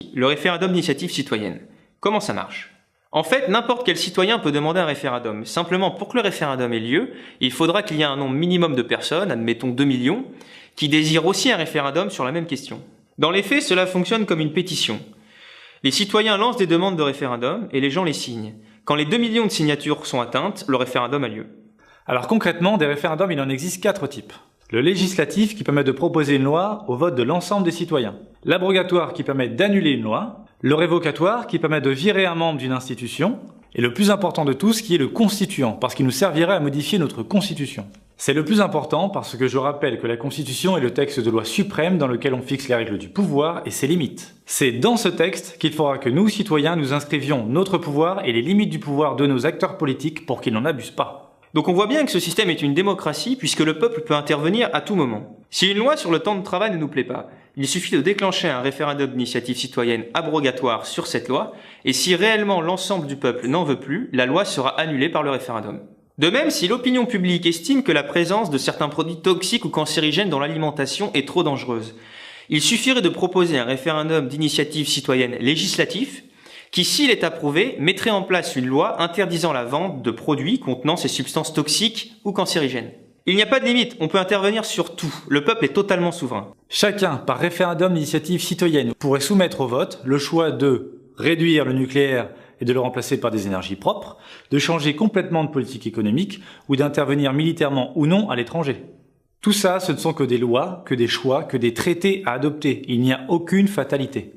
Le référendum d'initiative citoyenne. Comment ça marche? En fait, n'importe quel citoyen peut demander un référendum. Simplement, pour que le référendum ait lieu, il faudra qu'il y ait un nombre minimum de personnes, admettons 2 millions, qui désirent aussi un référendum sur la même question. Dans les faits, cela fonctionne comme une pétition. Les citoyens lancent des demandes de référendum et les gens les signent. Quand les 2 millions de signatures sont atteintes, le référendum a lieu. Alors concrètement, des référendums, il en existe 4 types. Le législatif qui permet de proposer une loi au vote de l'ensemble des citoyens. L'abrogatoire qui permet d'annuler une loi. Le révocatoire qui permet de virer un membre d'une institution. Et le plus important de tous qui est le constituant, parce qu'il nous servirait à modifier notre constitution. C'est le plus important parce que je rappelle que la Constitution est le texte de loi suprême dans lequel on fixe les règles du pouvoir et ses limites. C'est dans ce texte qu'il faudra que nous, citoyens, nous inscrivions notre pouvoir et les limites du pouvoir de nos acteurs politiques pour qu'ils n'en abusent pas. Donc on voit bien que ce système est une démocratie puisque le peuple peut intervenir à tout moment. Si une loi sur le temps de travail ne nous plaît pas, il suffit de déclencher un référendum d'initiative citoyenne abrogatoire sur cette loi et si réellement l'ensemble du peuple n'en veut plus, la loi sera annulée par le référendum. De même, si l'opinion publique estime que la présence de certains produits toxiques ou cancérigènes dans l'alimentation est trop dangereuse, il suffirait de proposer un référendum d'initiative citoyenne législatif qui, s'il est approuvé, mettrait en place une loi interdisant la vente de produits contenant ces substances toxiques ou cancérigènes. Il n'y a pas de limite, on peut intervenir sur tout, le peuple est totalement souverain. Chacun, par référendum d'initiative citoyenne, pourrait soumettre au vote le choix de réduire le nucléaire et de le remplacer par des énergies propres, de changer complètement de politique économique ou d'intervenir militairement ou non à l'étranger. Tout ça, ce ne sont que des lois, que des choix, que des traités à adopter. Il n'y a aucune fatalité.